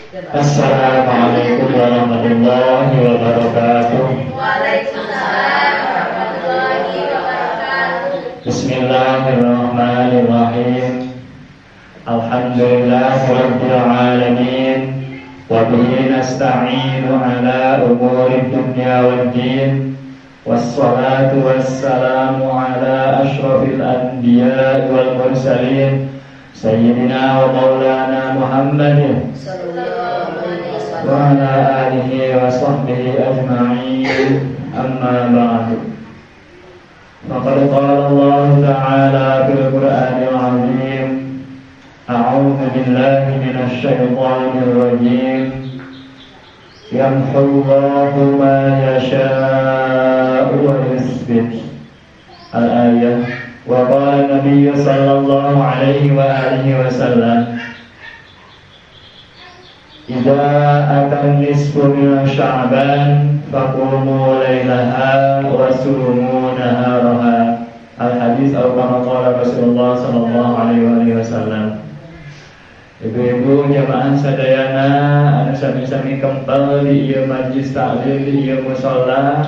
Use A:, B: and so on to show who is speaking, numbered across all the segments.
A: Assalamualaikum warahmatullahi wabarakatuh.
B: Waalaikumsalam warahmatullahi wabarakatuh.
A: Bismillahirrahmanirrahim. Alhamdulillahirabbil alamin. Wa bihi nasta'inu ala umuri dunya waddin. Wassalatu wassalamu ala asyrafil anbiya'i wal mursalin Sayyidina wa maulana Muhammadin wa ala alihi wa sahbihi ajma'in. Amma ba'du. Faqad qala Allah ta'ala fil Qur'anil 'azim. A'udzu billahi minasy syaithanir rajim. Yamhu Allahu ma yasha'u wa yuthbit. Al-ayah. Wa qala Nabi sallallahu alaihi wa alihi wasallam, idza atan nisfu min Sya'ban faqumu lailaha wa sumu naharaha. Al-hadis atau kama qala Rasulullah sallallahu alaihi wasallam. Ibu-ibu jamaah sadayana anu sami-sami kempal di ieu majlis taklim di ieu mushola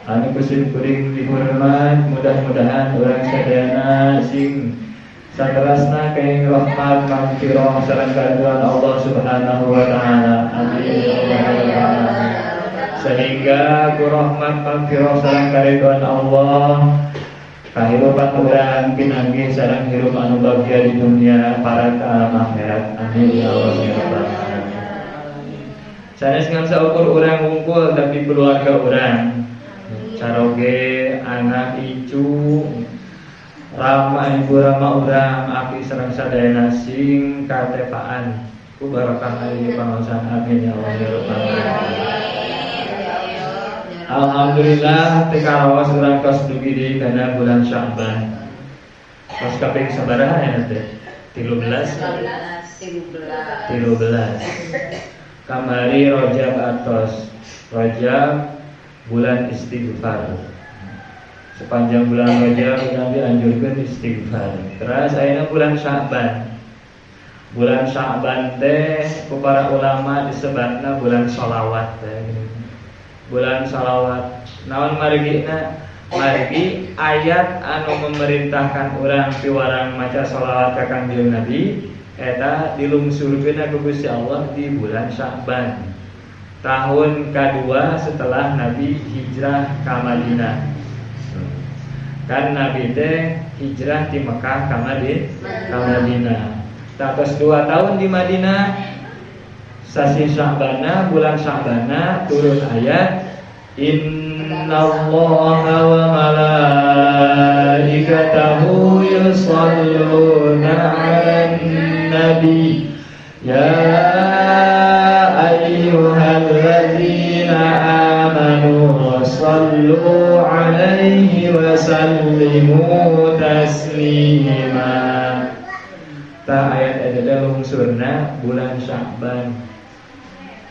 A: anu kusim kuring dihormat. Mudah-mudahan urang sadayana sing saterasna kaing rahmat magfirah sareng karuan Allah Subhanahu wa taala. Amin ya rabbal alamin. Sehingga ku rahmat magfirah sareng karuan Allah kahirupan urang pinanggih sareng hirup anu bagja di dunia para ka akhirat. Amin ya rabbal alamin. Sanes ngan saukur urang ngumpul tapi keluarga urang caroge anak icu rama ibu rama urang api sareng sadayana sing katepaan ku barokah ari pangaosan. Amin ya Allah ya rabbal alamin. Alhamdulillah tekarawas urang kos dugi di kana bulan Sya'ban. Kos kaping sabaraha ya teh? 13. Kamari Rajab atos. Rajab bulan istighfar. Sepanjang bulan Rajab Nabi anjurkeun istighfar. Terus ayeuna bulan Sya'ban. Bulan Sya'ban teh ku para ulama disebutna bulan shalawat teh. Bulan shalawat. Naon marigina? Marigi ayat anu memerintahkan urang piwarang maca shalawat ka Kangjeng Nabi eta dilungsurkeun ku Gusti Allah di bulan Sya'ban. Tahun kedua setelah Nabi hijrah ke Madinah. Kan Nabi teh hijrah di Mekah ke Madinah. Terus 2 tahun di Madinah. Sasi Sya'bana, bulan Sya'bana turun ayat Innallaha wa malaikatahu yusholluna 'alan nabi ya ayyuhalladzina amanu shallu 'alaihi wa sallimu taslima. Ta ayat ada lungsurna bulan Sya'ban.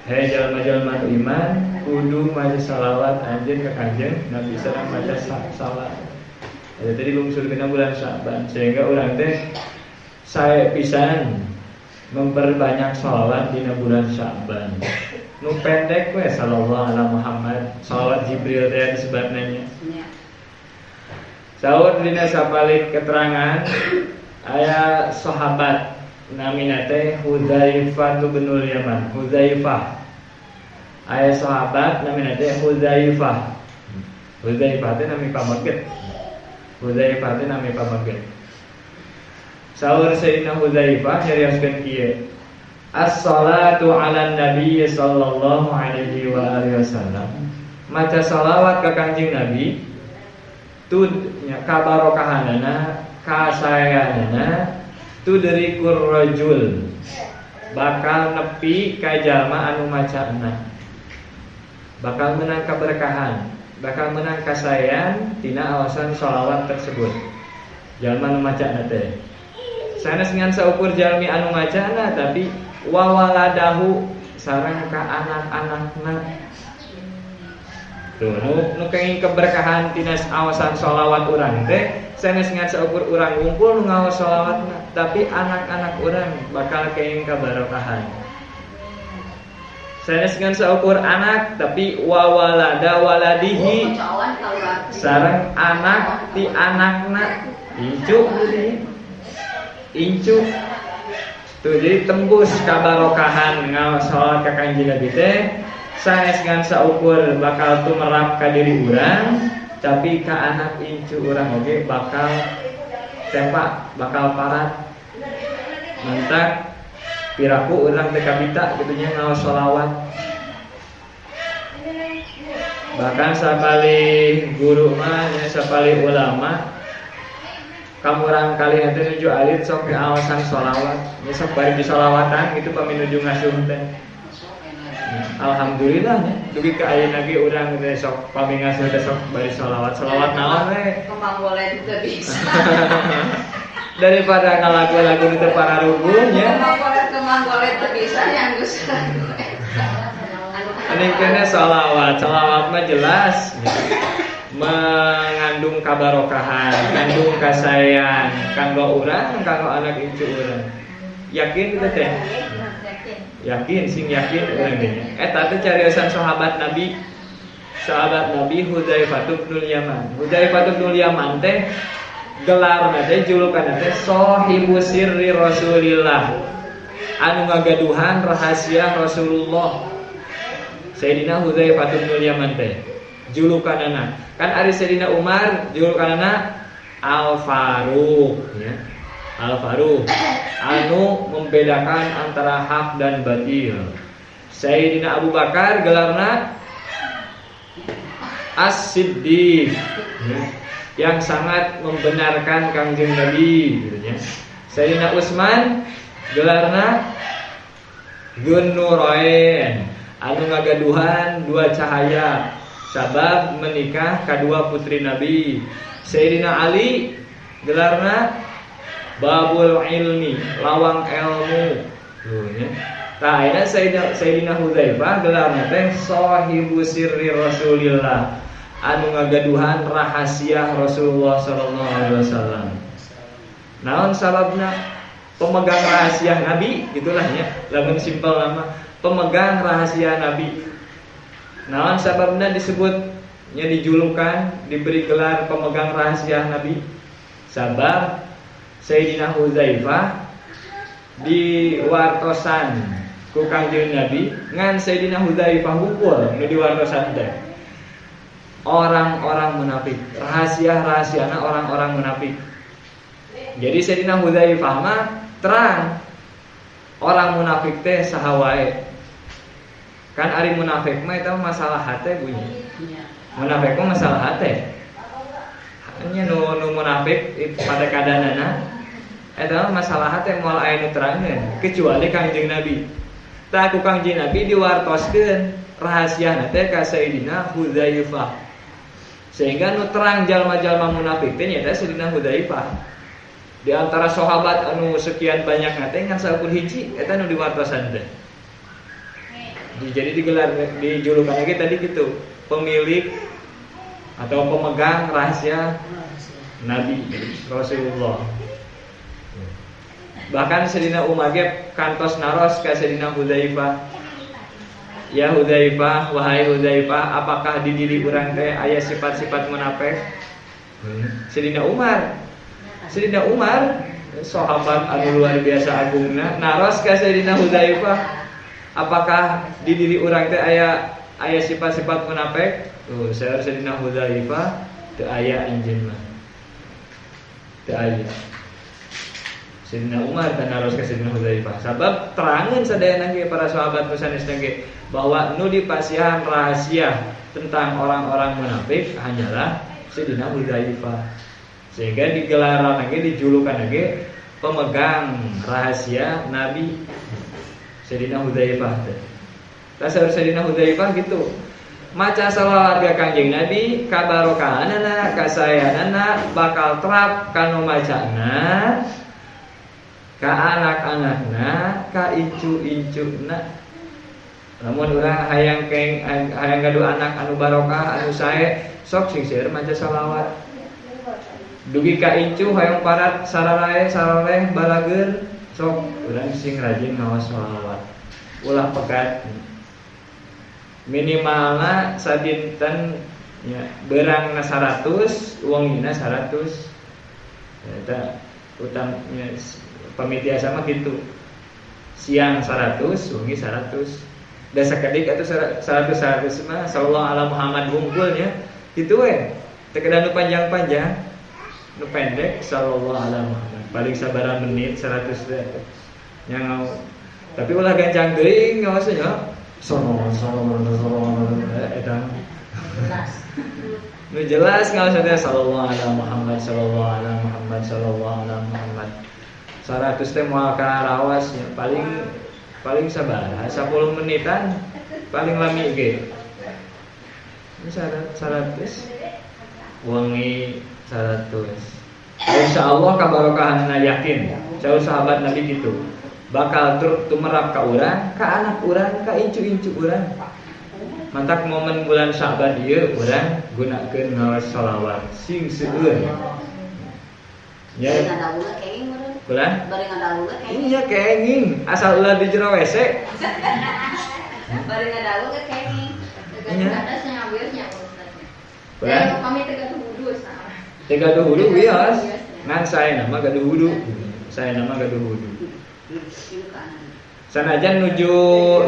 A: Hei jalma-jalma iman kudu maca salawat anjeun ka Kanjeng Nabi sallallahu alaihi wasallam maca salat. Ada tadi lungsurkeun bulan Sya'ban sehingga urang teh sae pisan memperbanyak salawat di bulan Sya'ban. Nu pendek we sallallahu alaihi Muhammad, salawat Jibril teh disebutna nya. Saur dina sapalik keterangan aya sahabat namina teh Hudzaifah bin Yaman. Hudzaifah. Aya sahabat namina teh Hudzaifah. Hudzaifah teh nami pamaget. Hudzaifah teh nami pamaget. Saur Sayyidina Hudzaifah nyarioskeun kieu. As-salatu 'alan nabiy sallallahu alaihi wa alihi wasallam. Maca salawat ka Kanjeng Nabi tu nya kabarokahanana kasayanana tudrikur rajul bakal nepi ka jalma anu macana, bakal menang keberkahan, bakal menang kasayan tina alasan sholawat tersebut. Jalma anu macana teh sanes ngan saukur jalmi anu macana tapi wawaladahu sareng ka anak-anakna. Tuh nu kenging keberkahan tina awasan sholawat urang teh sanes ngan saukur urang ngumpul nu ngaos sholawatna tapi anak-anak urang bakal kenging kabarokahan.
C: saneskeun saukur anak tapi wawalada waladihi sareng anak ti anakna incu jadi incu tuh jadi tembus kabarokahan ngasolat ka Kanjeng Nabi teh saneskeun saukur bakal tumerap ka diri urang tapi ka anak incu urang oge bakal tempak bakal parat mantak piraku urang teh kabita kitu nya ngaos sholawat. Bahkan sapali guru mah nya sapali ulama kamurang kali teh nuju alit sok aosan sholawat. Nya sok bari di sholawatan gitu pami nuju ngasuh teh. Alhamdulillah nya dugi ka ayeuna ge urang teh sok pami ngasuh teh sok bari sholawat. Sholawat naon we?
B: Kemang boleh juga bisa.
C: Daripada ngalagu-lagu itu para rugunya
B: kemang boleh bisa yang bisa.
C: Ini kena sholawat mah jelas mengandung kabarokahan, mengandung kasayan kanggo urang, kanggo anak incu urang. Yakin kita teh? Yakin, sing yakin urang nya. Eta teh cariosan sahabat Nabi Hudzaifah bin Yaman. Hudzaifah bin Yaman teh gelarna teh julukanna teh sahibu sirri Rasulillah, anu ngagaduhan rahasia Rasulullah. Sayyidina Hudzaifah bin Yaman teh julukanana kan ari Sayyidina Umar julukanana Al-Faruq ya. Al-Faruq anu membedakan antara hak dan batil. Sayyidina Abu Bakar gelarna As-Siddiq ya, yang sangat membenarkan Kangjeng Nabi gitu ya. Sayyidina Utsman gelarna Dzun-Nurain, anu ngagaduhan dua cahaya sabab menikah kedua putri Nabi. Sayyidina Ali gelarna Babul Ilmi, lawang ilmu. Tuh ya. Tah ayeuna Sayyidina Hudzaifah gelarna teh sahibu sirri Rasulillah, anu ngagaduhan rahasia Rasulullah sallallahu alaihi wasallam. Naon sababna? Pemegang rahasia Nabi gitulah ya. Lamun simpel nama pemegang rahasia Nabi. Naon sababna disebutnya dijulukan diberi gelar pemegang rahasia Nabi? Sabab Sayyidina Hudzaifah diwartosan ku Kangjeng Nabi ngan Sayyidina Hudzaifah hukul nu diwartosan teh orang-orang munafik, rahasia-rahasiana orang-orang munafik. Jadi Sayyidina Hudzaifah mah terang orang munafik teh saha wae. Kan ari munafik mah eta masalah hate bunyi. Munafik mah masalah hate. Hanya nu munafik pada kadanana eta masalah hate moal aya nu terangkeun kecuali Kangjeng Nabi. Tah ku Kangjeng Nabi diwartoskeun rahasiana teh ka Sayyidina Hudzaifah. Sehingga nu terang jalma-jalma munafik teh nyaeta Sayyidina Hudzaifah. Di antara sahabat anu sekian banyak teh ngan saeukeun hiji eta nu diwartosan teh. Jadi digelar dijulukan lagi tadi gitu, pemilik atau pemegang rahasia Nabi Rasulullah. Bahkan Sayyidina Umar ge kantos naros ka Sayyidina Hudzaifah. Ya Hudzaifah, wahai Hudzaifah, apakah di diri urang teh aya sifat-sifat munafik? Sayyidina Umar sahabat anu luar biasa agungna naros ka Sayyidina Hudzaifah, apakah di diri urang teh aya sifat-sifat munafik? Tuh, saeur Sayyidina Hudzaifah teu aya anjeun mah. Teu aya. Sayyidina Umar teh naros ka Sayyidina Hudzaifah. Sabab terangeun sadayana ge para sahabat nu sanesna ge bahwa nu dipasihan rahasia tentang orang-orang munafik hanyalah Sayyidina Hudzaifah. Sehingga digelaran lagi, dijulukan lagi pemegang rahasia Nabi Sayyidina Hudzaifah. Tasawur Sayyidina Hudzaifah gitu. Maca salawat ka Kangjeng Nabi, kabarokahanana, kasayanana bakal terap kanu macana ka anak-anakna, ka incu-incuna. Lamun urang hayang ngadu anak anu barokah, anu sae, sok sing seueur maca salawat. Dugi ka incu hayang parat sararae saroleh balageun, sok urang sing rajin ngaos salawat. Ulah pegat minimalna sadinten nya beurangna 100, uangina 100. Eta utamanya pamitia sama gitu. Siang 100, wengi 100. Da sakedik atuh 100 mah sallallahu ala Muhammad hungkulnya. Kitu we. Teu kedah nu panjang-panjang. Nu pendek sallallahu ala Muhammad. Paling sabaraha menit 100 teh. Nya tapi ulah gancang teuing ngaosnya. Sallallahu eta. Nu jelas ngaosna sallallahu ala Muhammad sallallahu ala Muhammad sallallahu ala Muhammad. 100 teh moal karawas nya paling sabaraha 10 menitan paling lami ge. 100 wengi 100. Insyaallah kabarokahanna yakin. Jauh sahabat Nabi gitu. Bakal tumerap ka urang, ka anak urang, ka incu-incu urang. Mantak momen bulan Syaban ieu urang gunakeun ngaos shalawat sing seueur. Ya. Bulan?
B: Bari ngadalu ge kenging.
C: Iya kenging, asal ulah di jero WC.
B: Bari ngadalu ge kenging. Ada sing ngawirnya ustaznya.
C: Bulan?
B: Kami teh gaduh wudu sama.
C: Teh gaduh wudu wios. Ngan saena mah gaduh wudu. Saena mah gaduh wudu. Sanajan nuju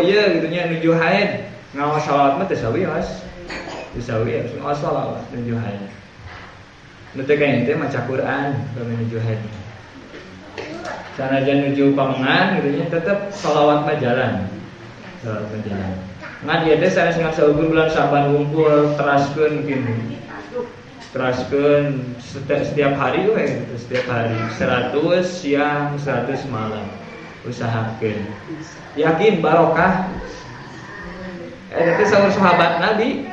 C: ieu gitu nya nuju haid. Ngaos shalawat mah teu sawios. Teu sawios ngaos shalawat nuju haid. Nu teh kain teh maca Quran bami nuju haid. Sanajan nuju pamengan gitu nya tetep shalawat mah jalan. Shalawat mah jalan. Ngan ieu teh sanes ngan saugeun bulan Syaban ngumpul teraskeun gini. Teraskeun setiap hari we gitu, setiap hari 100 siang 100 malam. Usahakeun. Yakin barokah. Itu saur sahabat Nabi.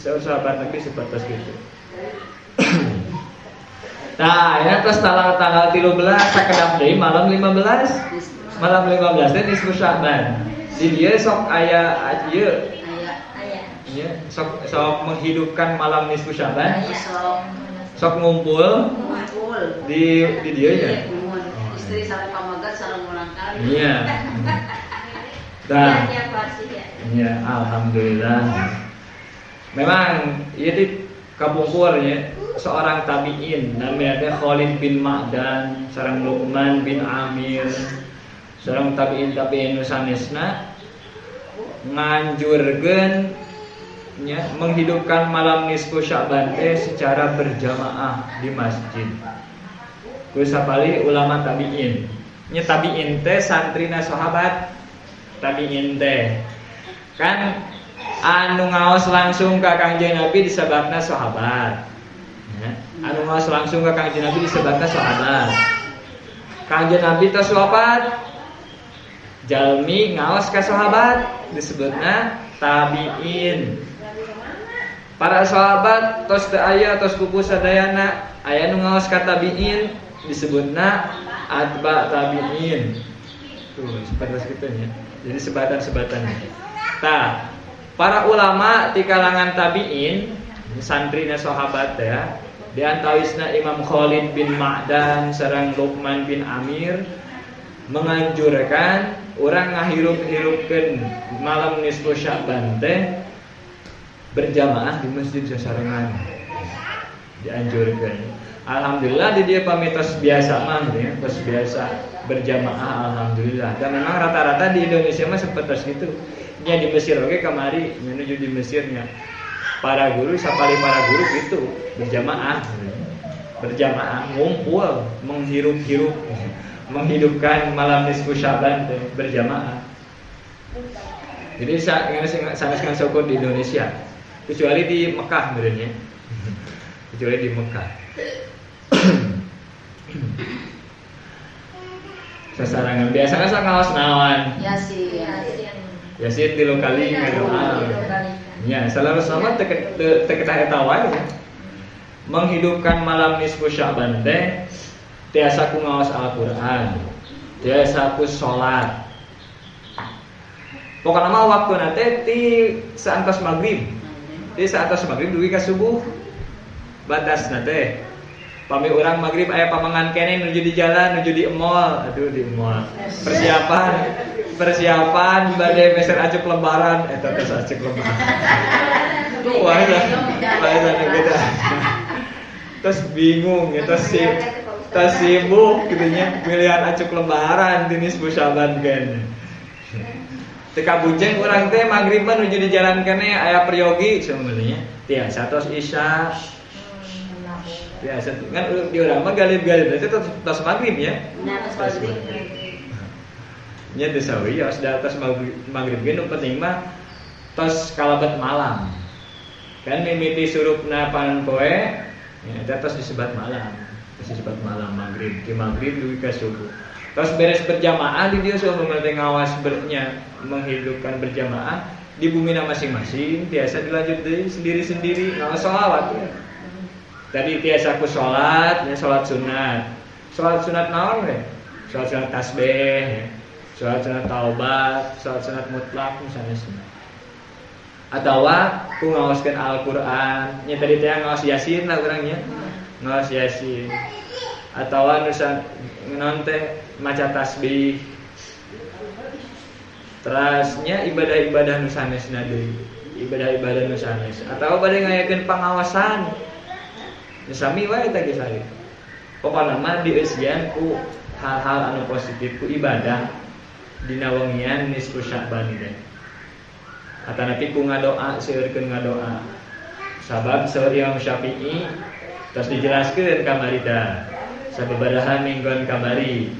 C: Saur sahabat Nabi seperti itu. Nah, ini terus tanggal 13 sakedap deui malam 15. Malam 15 teh nisfu Sya'ban. Di dieu sok aya ieu. Aya. Sok menghidupkan malam nisfu Sya'ban. Sok ngumpul di dieu nya.
B: Istri sareng pamagat sareng ulang kali.
C: Iya. Dan ya, alhamdulillah. Memang ieu kapungkurnya seorang tabi'in namanya Khalid bin Ma'dan sareng Luqman bin Amir sareng tabi'in sanesna nganjurkeun nya menghidupkan malam nisfu Sya'ban teh secara berjamaah di masjid. Ku sapali ulama tabi'in. Nya tabi'in teh santrina sahabat. Tabi'in teh kan anu ngaos langsung ka Kangjeng Nabi disebutna sahabat. Ya, anu ngaos langsung ka Kangjeng Nabi disebutna sahabat. Kangjeng Nabi tos wafat, jalmi ngaos ka sahabat disebutna tabi'in. Para sahabat tos teu aya tos kupu sadayana aya nu ngaos ka tabi'in disebutna atba tabi'in. Tuh, seperti kitu nya. Jadi sebatan-sebatannya. Tah, para ulama di kalangan tabi'in, santrina sahabat ya, di antawisna Imam Khalid bin Ma'dan sareng Luqman bin Amir menganjurkan orang ngahirup-hirupkeun malam nisfu Sya'ban teh berjamaah di masjid sasarengan. Dianjurkan. Alhamdulillah di dia pamitos biasa mah ya, pas biasa berjamaah alhamdulillah. Dan memang rata-rata di Indonesia mah seperti itu. Nya di Mesir oke kemari menuju di Mesirnya. Para guru sapali para guru gitu berjamaah. Berjamaah ngumpul menghirup-hirup menghidupkan malam nisfu Sya'ban berjamaah. Jadi sangat syukur di Indonesia. Kecuali di Mekah sebenarnya. Kecuali di Mekah. Sasarangan biasanya saya ngaos naon. Yasin 3 kali ngadoa. Ya, selalu sama teu kedah eta wae. Menghidupkan malam nisfu Sya'ban teh tiasa ku ngaos Al-Qur'an. Tiasa ku salat. Pokona mah waktuna teh ti saantos maghrib. Ti saantos maghrib dugi ka subuh. Batasna teh pami urang maghrib aya pamangan keneh nuju di jalan, nuju di mall. Aduh di mall. Persiapan persiapan badai meser acuk lebaran eta tos acuk lebaran. Wah, kita. Terus bingung ya, terus sibuk gitu nya pilihan acuk lebaran jenis Syaban kan. Teka bujeng urang teh maghriban nuju di jalan keneh aya peryogi sebenarnya. Tiasa tos isya. Biasa kan di urang mah galib-galib teh tos maghrib ya. Tos maghrib. Nya teu sawi ya sudah tos maghrib ge nu penting mah tos kalabat malam. Kan mimiti surupna panon poe ya eta tos disebat malam. Tos disebat malam maghrib, di maghrib dugi ka subuh. Tos beres berjamaah di dieu saumur teh ngawas menghidupkan berjamaah di bumina masing-masing biasa dilanjut deui sendiri-sendiri ngawas sholawat ya. Tadi tiasa ku salat, ya salat sunat. Salat sunat naon we? Salat sunat tasbih ya. Salat sunat taubat, salat sunat mutlak misalnya sunat. Atawa ku ngawaskeun Al-Qur'an, nya tadi teh ngawas Yasin lah urangnya. Ngawas Yasin. Atawa nusan naon teh maca tasbih. Terusnya ibadah-ibadah nu sanesna deui. Ibadah-ibadah nu sanes. Atawa bade ngayakeun pangawasan. Nu sami wae teh geus ari. Pokona mah dieusian ku hal-hal anu positif ku ibadah dina wengian nisfu Sya'ban teh. Atanapi ku ngadoa seueurkeun ngadoa. Sabab saur Imam Syafi'i terus dijelaskeun kamari teh. Sababaraha minggon kamari.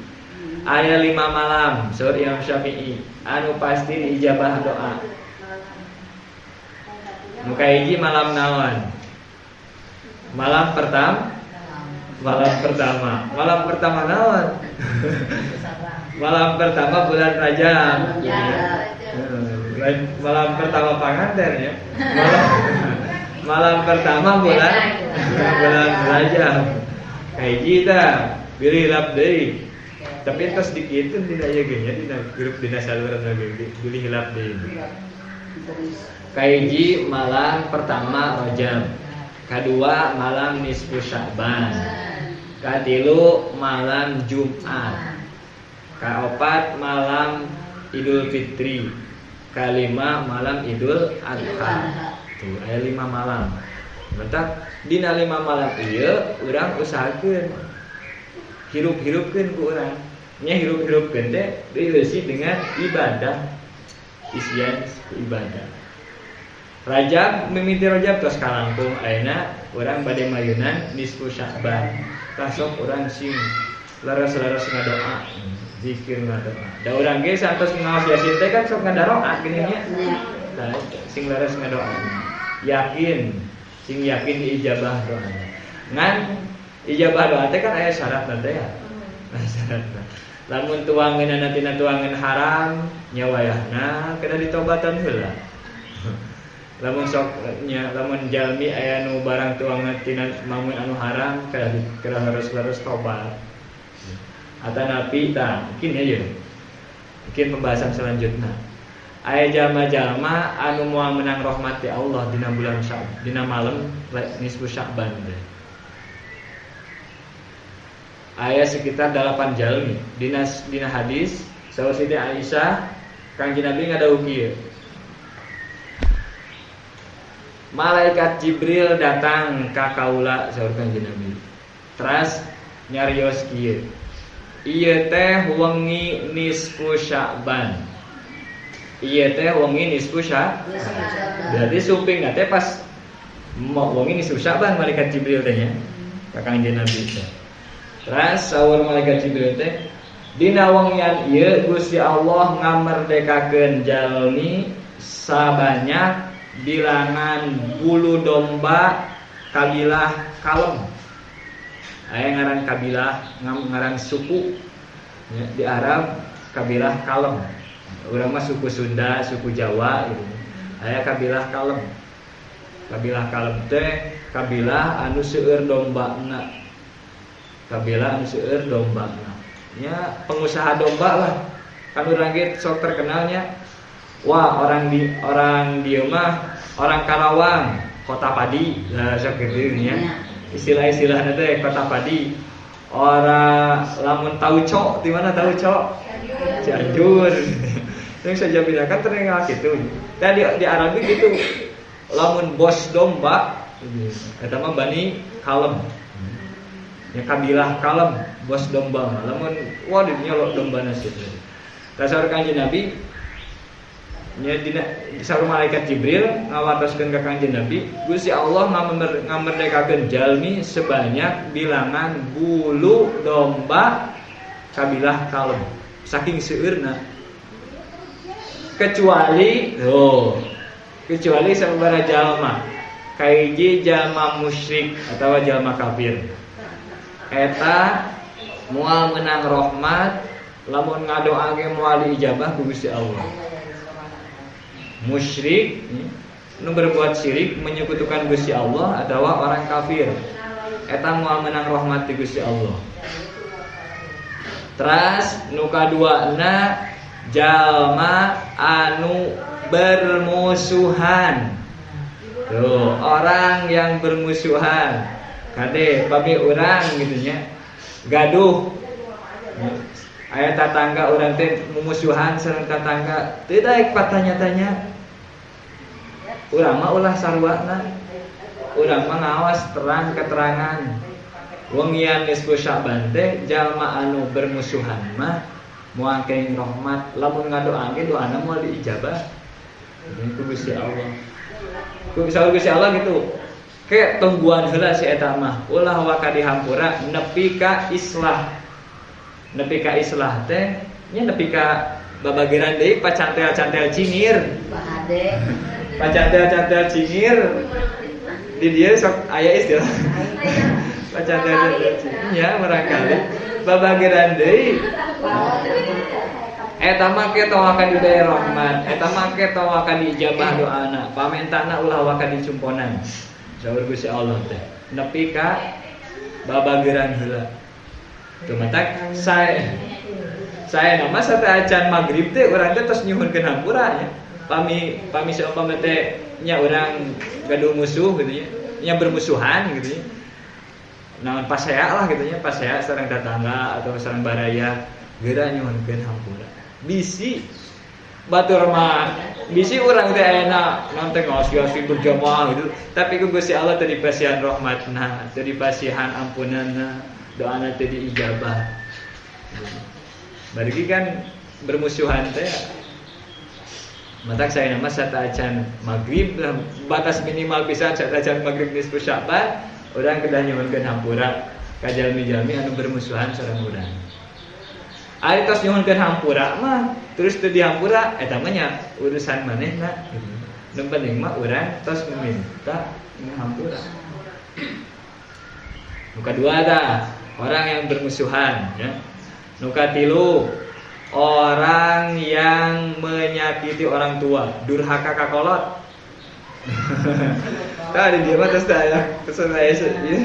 C: Aya 5 malam saur Imam Syafi'i anu pasti diijabah doa. Nu kahiji malam naon? Malam pertama naon? Malam pertama bulan Rajab. Malam pertama panganten ya. Malam pertama bulan Rajab. Kahiji tah, bilih hilap deui. Tapi terus dikitun dina ieu ge nya dina grup dina saluran lagi bilih hilap deui. Kahiji malam pertama Rajab. Kedua malam nisfu Sya'ban. Katilu malam Jumat. Kaopat malam Idul Fitri. Kalima malam Idul Adha. Tuh aya 5 malam. Mentak dina 5 malam ieu urang usahakeun hirup-hirupkeun ku urang. Nya hirup-hirupkeun teh dieusi dengan ibadah. Isian ibadah. Rajab mimiti Rajab tos kalangkung ayeuna urang bade mayunan nisfu Sya'ban. Tasok urang sing laras-laras ngadoa, zikir ngadoa. Da urang ge santos ngaos Yasin teh kan sok ngadaroa gini nya. Tah sing laras ngadoa. Yakin, sing yakin ijabah doa. Ngan ijabah doa teh kan aya syaratna teh ya. Syaratna. Lamun tuangeunna tina tuangan haram nya wayahna kada ditobatan heula. Lamun soknya lamun jalmi aya nu barang tuangan tina mamun anu haram kada harus tobat. Atanapi tah mungkin ya. Mungkin pembahasan selanjutnya. Aya jalma-jalma anu moal menang rahmat ti Allah dina bulan Sya'ban, dina malam nisfu Sya'ban teh. Aya sekitar 8 jalmi dina hadis saur Siti Aisyah Kanjeng Nabi ngadawuh kieu. Malaikat Jibril datang ka kaula saur Kanjeng Nabi. Teras nyarios kieu. Ieu teh wengi nisfu Sya'ban. Ieu teh wengi nisfu Sya'ban. Berarti suping teh pas wengi nisfu Sya'ban malaikat Jibril teh nya ka Kanjeng Nabi teh. Teras saur malaikat Jibril teh dina wengian ieu Gusti Allah ngamerdekakeun jalmi sabanyak bilangan bulu domba kabilah kalem. Aya ngaran kabilah ngaran suku ya, di Arab kabilah kalem. Urang mah suku Sunda, suku Jawa gitu. Aya kabilah kalem. Kabilah kalem teh kabilah anu seueur dombana. Kabilah anu seueur dombana. Nya pengusaha domba lah. Kan urang ge sok terkenalnya. Wah, orang dia mah orang Karawang, kota padi. Lah sok kitu nya. Istilah-istilahna teh kota padi. Ora lamun Tauco, di mana Tauco? Cianjur. Yang saja bilang terdengar gitu. Tadi di Arabi gitu. Lamun bos domba, eta mah Bani Kalem. Ya kabilah Kalem, bos domba. Lamun waduh nyolok domba nasib. Tasawur Kanjeng Nabi nya dina sareng malaikat Jibril ngawatoskeun ka Kanjeng Nabi, Gusti Allah ngamerdekakeun jalmi sebanyak bilangan bulu domba kabilah Kalem. Saking seueurna. Kecuali sabaraha jalma kaiji jalma musyrik atawa jalma kafir. Eta moal menang rahmat lamun ngadoake moal diijabah ku Gusti Allah. Musyrik nu berbuat syirik menyekutukan Gusti Allah adalah orang kafir. Eta moal menang rahmat ti Gusti Allah. Teras nu kaduana jalma anu bermusuhan. Tuh, orang yang bermusuhan. Kade babe urang gitu nya. Gaduh. Aya tatangga urang teh mumusuhan sareng tatangga, teu daek patanya-tanya. Urang mah ulah sarwana. Urang mah ngawas terang keterangan. Wengian geus ku Syaban teh jalma anu bermusuhan mah moal kenging rahmat, lamun ngadoakeun doana moal diijabah. Itu Gusti Allah. Ku Gusti Allah gitu. Ke tungguan heula si eta mah ulah wa ka dihampura nepi ka islah. Nepi ka islah teh nya nepi ka babageran deui pacantel-cantel cingir.
B: Bahade.
C: Pacantel-cantel cingir. Di dieu sok aya istilah. Pacantel-cantel cingir nya barangkali babageran deui. Eta mah ke tawakan diberi rahmat, eta mah ke tawakan diijabah doana. Pamentana ulah wa ka dicumponan. Saur Gusti Allah teh nepi ka babageran heula. Tuh matak saya nama sate acan maghrib teh urang teh tos nyuhunkeun hampura nya. Pami saumpama teh nya urang gaduh musuh gitu nya. Nya bermusuhan gitu nya. Naon pasea lah gitu nya, pasea sareng tetangga atau sareng baraya geura nyuhunkeun hampura. Bisi batur mah bisi urang teh ayeuna naon teh ngasi berjamaah gitu. Tapi ku Gusti Allah teh dipasihan rahmatna, teh dipasihan ampunanna. Doana teh diijabah. Bari kan bermusuhan teh. Matak saya nama sata acan maghrib batas minimal pisan sata acan maghrib nisfu Syaban, urang kedah nyuhunkeun hampura ka jalmi-jalmi anu bermusuhan sareng urang. Ari tos nyuhunkeun hampura mah terus teu dihampura eta mah nya urusan manehna. Nu penting mah urang tos meminta hampura. Nu kadua tah orang yang bermusuhan ya. Nu katilu orang yang menyakiti orang tua, durhaka ka kolot. Tadi dia mah terus ya, terus saya ya.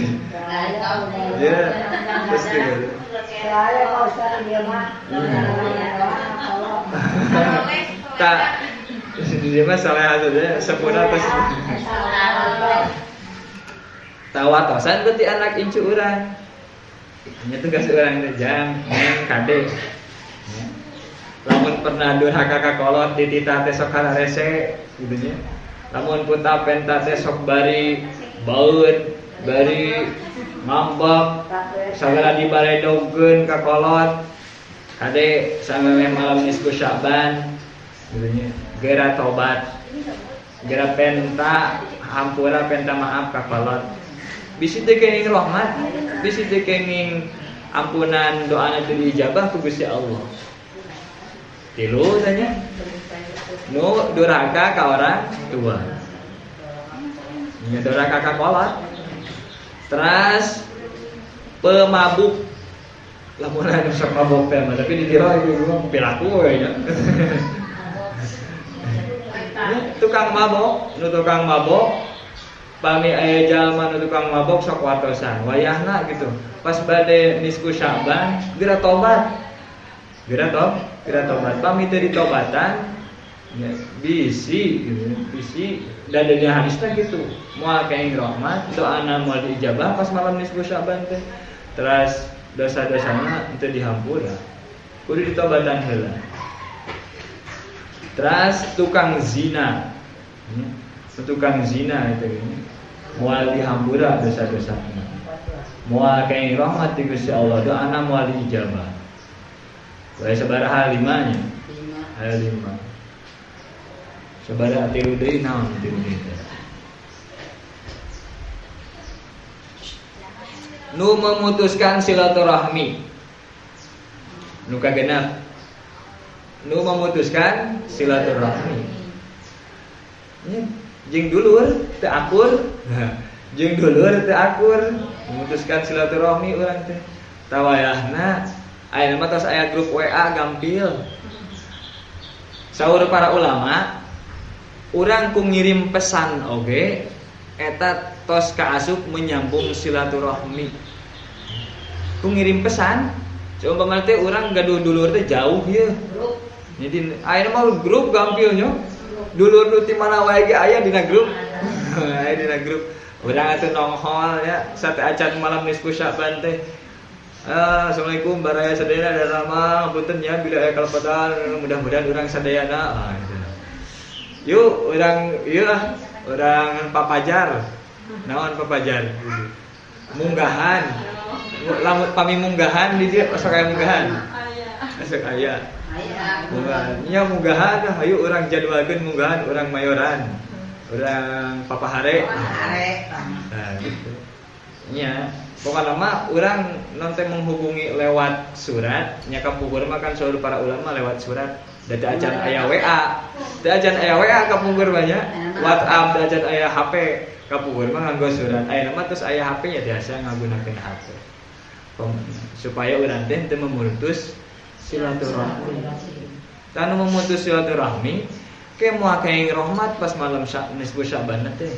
C: Ya, terus gitu.
B: Saya kalau sekarang dia mah.
C: Tak, dia mah salah satu dia sempurna terus. Tawatosan berarti anak incu urang. Nya tugas urang teh jang, neng, kade. Lamun pernah durhaka ka kolot dititah teh sok rese gitu nya. Lamun puta penta teh sok bari baeud, bari ngambek, sagala dibaledogkeun ka kolot. Kade samemeh malam nisfu Syaban gitu nya. Geura tobat. Geura penta hampura penta maaf ka kolot. Bisi teh kenging rahmat, bisi teh kenging ampunan doana teu diijabah ku Gusti Allah. Tilu tanya. Nu durhaka ka orang tua. Nya durhaka ka kolot. Teras pemabuk. Lamun anu sok mabok teh mah tapi ditiro ibu perilaku we nya. Tukang mabok, nu tukang mabok pami aya jalma nu tukang mabok sok watosan wayahna gitu. Pas bade nisfu Syaban geura tobat. Geura tobat. Pami teu ditobatan ya, bisi gitu. Bisi dan dari hadisna gitu. Moal kenging rahmat, doana moal diijabah pas malam nisfu Syaban teh. Terus dosa-dosana teu dihampura. Kudu ditobatan heula. Terus tukang zina. Tukang zina itu moal dihampura dosa-dosana. Moal kenging rahmat ti Gusti Allah, doana moal diijabah. Bae sabaraha limanya? 5. Sabaraha tilu deui naon tilu deui. Nu memutuskan silaturahmi. Nu kagenap. Nu memutuskan silaturahmi. Jeung dulur teu akur. Jeung dulur teu akur, memutuskan silaturahmi urang teh. Tawayahna aya mah tos aya grup WA gampil. Saur para ulama, urang ku ngirim pesan oge eta tos kaasup menyambung silaturahmi. Ku ngirim pesan, coba teh urang gaduh dulur teh jauh ieu. Jadi aya mah grup gampil nya. Dulur nu ti mana wae ge aya dina grup. Aya dina grup. Urang atuh nongkhol ya, sate acan malam nisfu Sya'ban teh. Assalamualaikum baraya sadayana dan ramah punten ya bila aya kalepatan mudah-mudahan urang sadayana. Gitu. Yuk urang ieu lah, urang papajar. Naon papajar? Munggahan. Lamun pami munggahan di dieu sok aya munggahan. Sok aya. Munggahan. Nya munggahan hayu urang jadwalkeun munggahan urang mayoran. Urang papahare. Nah gitu. Nya pokoknya mah orang nanti menghubungi lewat surat. Nya kapungkur mah kan selalu para ulama lewat surat. Dadi acan aya WA. Da acan aya WA kapungkur banyak. WhatsApp da acan aya HP. Kapungkur mah nganggo surat. Aya mah terus aya HP nya biasa ngagunakeun HP. Supaya urang teh teu memutus silaturahmi. Tanu memutus silaturahmi ke moal kenging rahmat pas malam nisfu Sya'ban teh.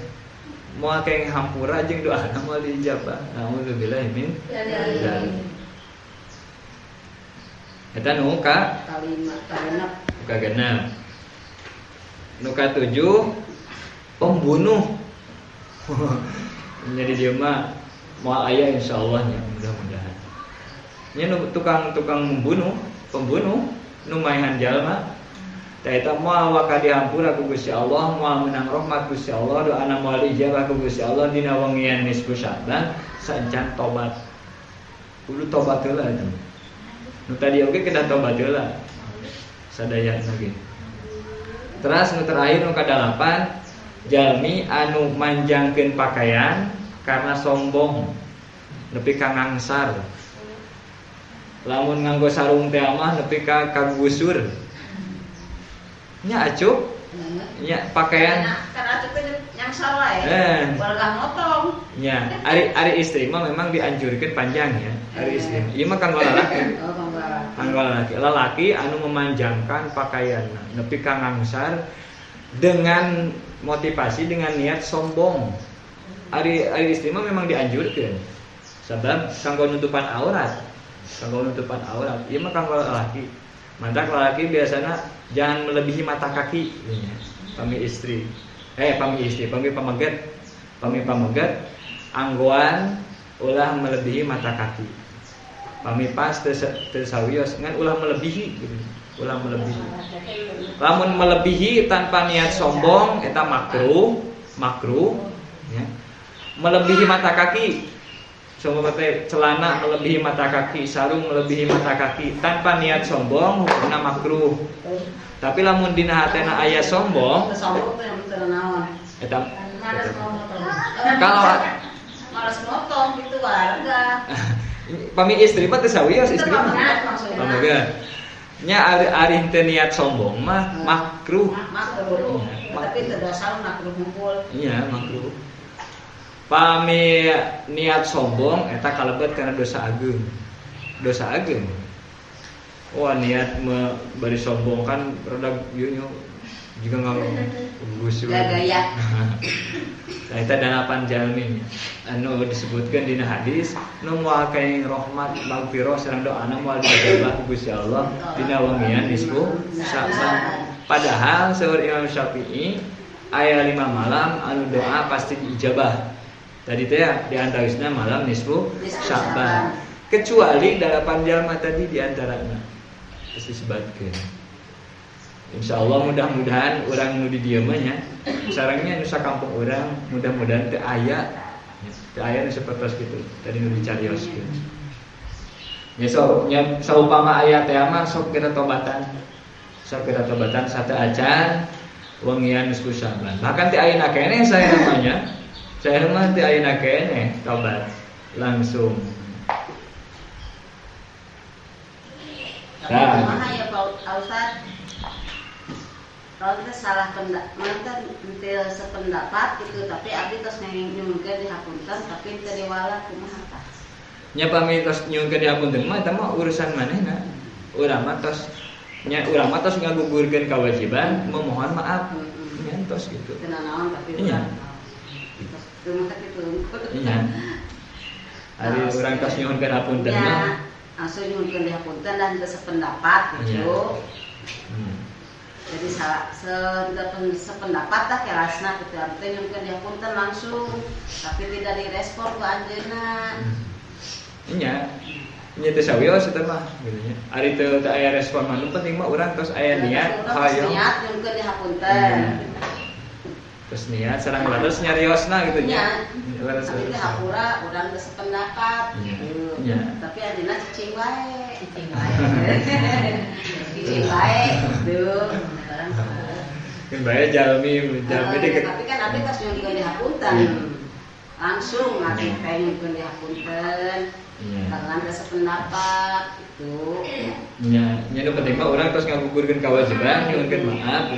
C: Moal kenging hampura jeung doana moal diijabah. Alhamdulillah min dzalik. Eta nu ka genep. Nu ka 7 pembunuh. Jadi dia mah moal aya insyaallah nya mudah-mudahan. Nya nu tukang membunuh, pembunuh nu maehan jalma. Tah eta moal waka dihampura ku Gusti Allah, moal menang rahmat Gusti Allah, doana moal dijabah ku Gusti Allah dina wengian nisfu Sya'ban sancan tobat. Kudu tobat heula eta. Nu tadi oge kedah tobat heula. Sadayana ge. Terus nu terakhir nu ka-8, jalmi anu manjangkeun pakaian karena sombong nepi ka ngangsar. Lamun nganggo sarung teh mah nepi ka kagusur. Nya acup, nya pakaian.
B: Karena acup yang salah ya. Warga motong.
C: Nya, ari istri mah memang dianjurkeun panjang ya. Ari istri. Ieu mah kanggo lalaki. Kanggo lalaki. Lalaki anu memanjangkan pakaianna nepi ka ngangsar dengan motivasi dengan niat sombong. Ari istri mah memang dianjurkeun. Sebab kanggo nutupan aurat. Kanggo nutupan aurat. Ieu mah kanggo lalaki. Mantak lalaki biasanya jangan melebihi mata kaki. Pami pameget anggoan ulah melebihi mata kaki. Pami pas teu sawios ngan ulah melebihi gitu. Ulah melebihi. Lamun melebihi tanpa niat sombong eta makruh ya. Melebihi mata kaki. Sombong teh celana melebihi mata kaki, sarung melebihi mata kaki tanpa niat sombong hukumna makruh. Tapi lamun dina hatena aya sombong, eta kalau
B: malas motong gitu warga.
C: Pami istri mah teu sawios istri mah. Pamoga. Nya ari teu niat sombong mah makruh.
B: Tapi teu dosa makruh ngumpul.
C: Iya, makruh. Pami niat sombong eta kalebet karena dosa ageung. Dosa ageung. Wah niat bari sombong kan rada ieu nya juga ngagusur.
B: Gaya.
C: Nah eta 8 jalmi anu disebutkeun dina hadis nu moal kenging rahmat magfirah sareng doana moal dijabah ku Gusti Allah dina wengian nisfu Sya'ban. Padahal saur Imam Syafi'i aya 5 malam anu doa pasti diijabah. Tadi teh di antawisna malam nisfu Sya'ban. Kecuali 8 jalma tadi di antarana. Geus disebutkeun. Insyaallah mudah-mudahan urang nu di dieu mah nya sarengnya nu sakampung urang mudah-mudahan teu aya nu sapertos kitu tadi nu dicarioskeun. Nya saupama aya teh mah sok kita tobatan. Sok kita tobatan satu acan wengian nisfu Sya'ban. Bahkan ti ayeuna keneh saya namanya. Saya mah ti ayeuna keneh tobat langsung.
B: Mana ya Pak Ustaz? Kalau kita salah pendapat, kita sependapat gitu, tapi abdi terus nyuhunkeun dihapunten, tapi teu diwala kumaha tah?
C: Nya pami tos nyuhunkeun dihapunten mah eta mah urusan manehna. Urang mah tos ngagugurkeun kewajiban memohon maaf. Nya tos gitu.
B: Teu naon tapi
C: iya.
B: Teu mah kitu.
C: Iya. Ari urang tos nyuhunkeun hapunten mah
B: langsung nyuhunkeun dihapunten dan teu sependapat gitu. Jadi sependapat lah kelasna gitu, artinya nyuhunkeun dihapunten langsung, tapi tidak direspon ku anjeunna.
C: Nya teh sawios eta mah gitu nya. Ari teu aya respon mah nu penting mah urang tos aya niat hayang.
B: Niat nyuhunkeun dihapunten.
C: Terus niat sareng laras nyariosna gitu nya.
B: Tapi teh hapura urang teu sependapat.
C: Iya.
B: Tapi anjeunna cicing wae. Cicing wae tuh.
C: Kan bae jalmi deket.
B: Tapi kan abdi pas nyuhunkeun dihapunten. Langsung abdi teh nyuhunkeun dihapunten. Karena ada sependapat itu.
C: Nya nu penting mah urang tos ngagugurkeun kewajiban nyuhunkeun maaf.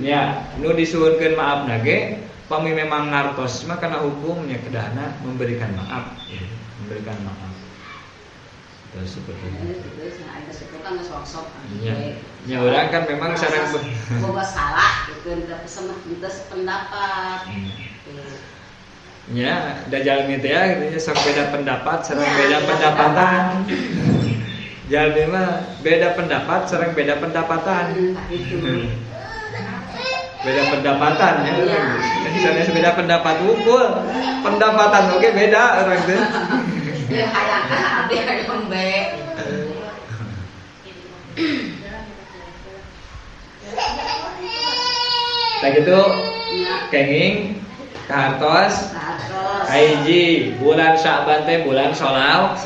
C: Nya nu disuhunkeun maafna ge pami memang ngartos mah kana hukumnya kedahna memberikan maaf. Memberikan maaf. Terus seperti itu.
B: Terus ada sepukan sok-sok.
C: Ya orang kan memang sareng
B: boga salah gitu tapi sependapat.
C: Ya, da jalmi teh gitu sok beda pendapat sareng beda pendapatan. Jalmi mah beda pendapat sareng beda pendapatan. Beda pendapatan ya. Misalnya beda pendapat unggul, pendapatan oke beda orang teh.
B: Ya hayangkan abdi hayang be.
C: Tak gitu kenging kahartos hiji bulan Sya'ban teh bulan sholawat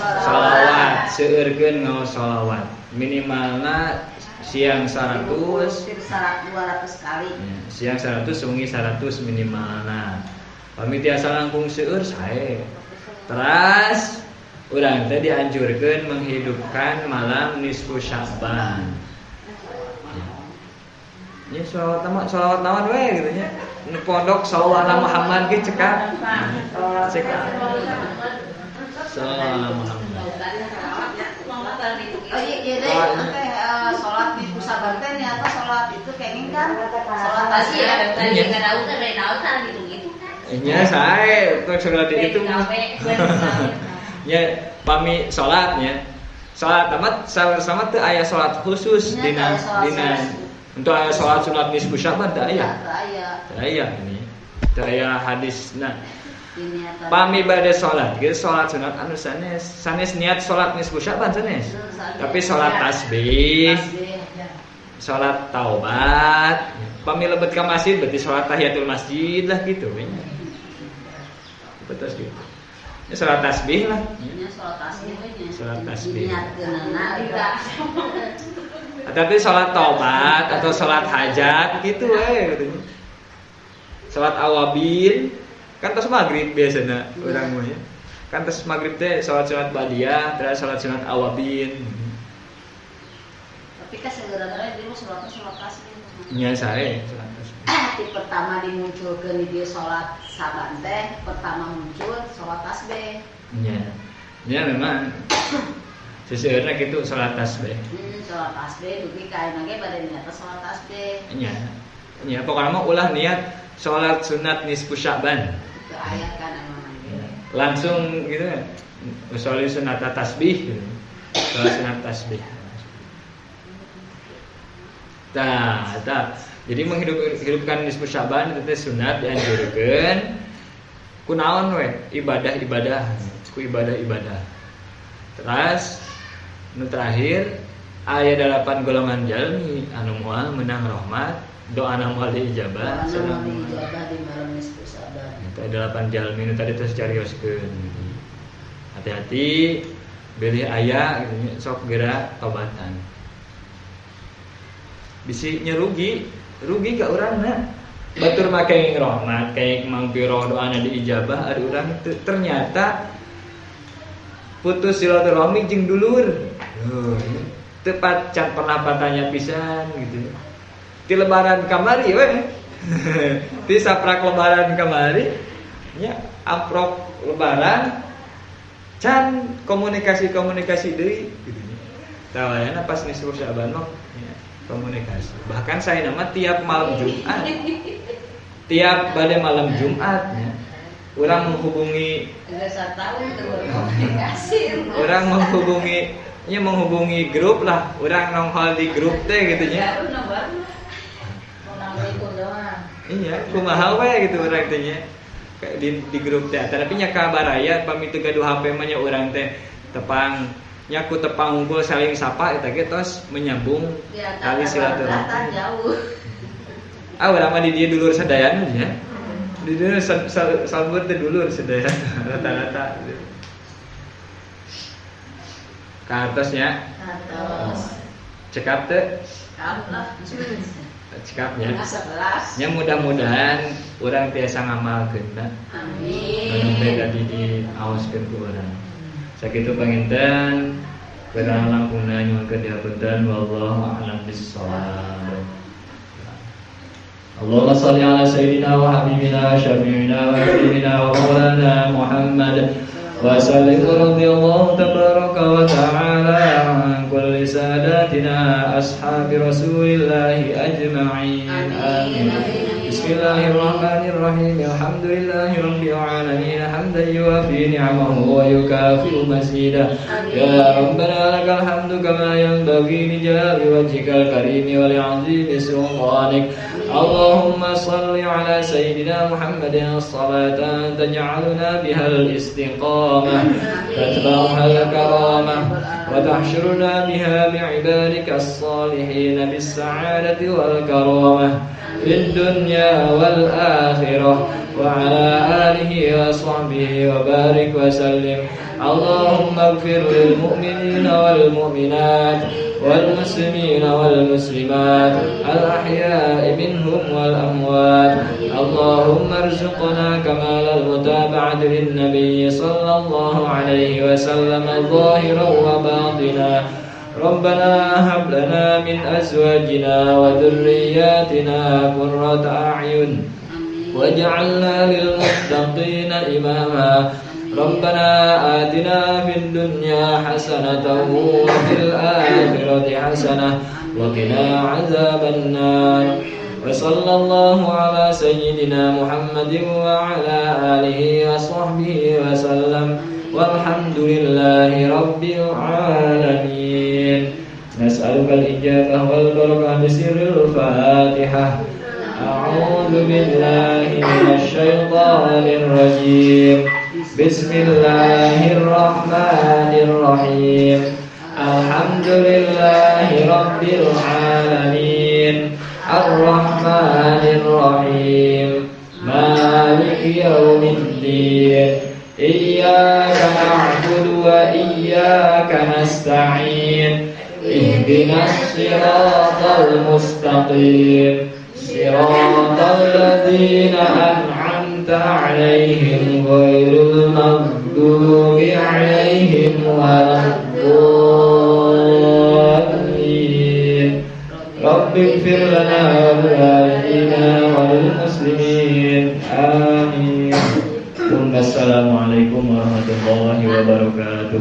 C: seueurkeun ngaos sholawat minimalna siang 100
B: 200 kali
C: siang 100 sungi 100 minimalna pami tiasa langkung seueur sae teras urang teh dianjurkeun menghidupkan malam nisfu Sya'ban. Ya sholawat naon we gitu nya. Nu pondok sallallahu Muhammad ge cekak. Cekak. Sallallahu Muhammad.
B: Oh iya deh, salat di Sya'ban teh nyata salat itu kenging kan salat
D: pasti ada tadi enggak tahu kan dari tahu kan gitu kan.
C: Nya sae untuk salat itu. Ya pami salatnya. Salat tamat sama teu aya salat khusus dina untuk aya salat sunat nisfu Sya'ban teu aya. Teu aya ini. Teu aya hadisna. Pami bade salat, ge salat sunat anu sanes niat salat nisfu Sya'ban sanes. Tapi salat tasbih, salat taubat, pami lebet ka masjid berarti salat tahiyatul masjid lah gitu nya. Betul gitu. Ya salat tasbih lah. Salat tasbih. Tapi salat taubat atau salat hajat gitu gitu. Salat awabil kan tos maghrib biasana urang mah ya. Kan tos maghrib teh salat sunat badiah, terus salat sunat awabil.
B: Tapi kan sebenarnya dia salat tasbih.
C: Nya sae salat tasbih.
B: Di pertama dimunculkeun di dia salat Sya'ban teh, pertama muncul salat tasbih.
C: Nya memang seseueurna kitu salat tasbih.
B: Salat tasbih dugi ka ayeuna ge bade niat salat tasbih.
C: Nya pokona mah ulah niat salat sunat nisfu Sya'ban.
B: Itu ayat kan emang.
C: Langsung gitu kan. Usolli sunat tasbih gitu. Salat sunat tasbih. Jadi menghidupkan nisfu Sya'ban itu sunat dianjurkeun kunaon we ibadah-ibadah, ku ibadah-ibadah. Terus nu terakhir aya 8 golongan jalmi anu moal menang rahmat, doana moal diijabah,
B: Doana moal diijabah di malam nisfu Sa'ban.
C: Eta 8 jalmi nu tadi terus carioskeun. Hati-hati bilih aya gitu sok geura tobatan. Bisi nyerugi, rugi ka urangna. Batur make rahmat, kayak mangpiro doana diijabah, ada urang ternyata putus silaturahmi jeung dulur. Tepat can pernah patanya pisan gitu. Ti lebaran kamari we. Ti saprak lebaran kamari nya amprok lebaran can komunikasi deui gitu nya. Tawayana pas nisfu Sa'ban mah komunikasi. Bahkan saya nama tiap malam Jumat. Tiap pada malam Jumat ya. Orang menghubungi orang menghubungi grup lah, orang nongol di grup teh gitu nya. Iya, kumaha we gitu orang teh nya. Di grup teh, tapi nya kabaraya pami teu gaduh HP mah nya urang teh tepang nyaku tepang unggul saling sapa eta ge tos menyambung tali silaturahmi. Urang mah di dieu dulur sadayan nya. Di dieu sambut teh dulur sadayan rata-rata. Ka atos nya. Atos. Cekap teh? Cekap nya. Nya mudah-mudahan urang tiasa ngamalkeun da. Amin. Anu teh tadi diaoskeun ku urang. Sakitu panginten kurang langkungna nyuwun dihapunten wallahu a'lam bissawab. Allahumma shalli ala sayyidina wa habibina syafi'ina wa habibina wa maulana Muhammad wa sallim radhiyallahu tabaraka wa ta'ala an kulli sadatina ashabi rasulillahi ajma'in. Amin. Bismillahirrahmanirrahim. Alhamdulillahi rabbil alamin. Hamdan yuwafi ni'amahu wa yukafi'u mazidah. Ya Rabbana lakal hamdu kama yanbaghi li jalali wajhikal karimi wa li'azimi sultanik. Allahumma salli ala sayyidina Muhammadin salatan taj'aluna bihal istiqamah tatba'uhal karamah wa tahsyuruna biha bi'ibadika as-salihin bis sa'adati wal karamah fid dunya wal akhirah wa ala alihi wa sahbihi wa barik wa sallim. Allahumma ighfir lil mu'minina wal mu'minat wal muslimina wal muslimat al ahya'i minhum wal amwat. Allahumma arzuqna kamal al mutaba'ati lin nabiy sallallahu alaihi wasallam zahiran wa batina. Rabbana hab lana min azwajina wa dhurriyyatina qurrata a'yun waj'alna lil muttaqina imama. Rabbana atina fid dunya hasanatan wa fil akhirati hasanah wa qina adzaban nar. Wa sallallahu ala sayyidina Muhammadin wa ala alihi wa sahbihi wa sallam. Walhamdulillahi rabbil alamin. Nas'alukal ijabah wal barakah bisirril Fatihah. A'udzu billahi minasy syaithanir rajim. Bismillahirrahmanirrahim. Alhamdulillahi rabbil alamin. Ar-Rahmanir Rahim. Maliki yaumiddin. Iyyaka na'budu wa iyyaka nasta'in. Ihdinas siratal mustaqim. Siratal ladzina an'amta 'alaihim ghairil maghdubi 'alaihim waladdallin. Rabbighfir lana wa liwalidina walil muslimin. Amin. Assalamualaikum warahmatullahi wabarakatuh.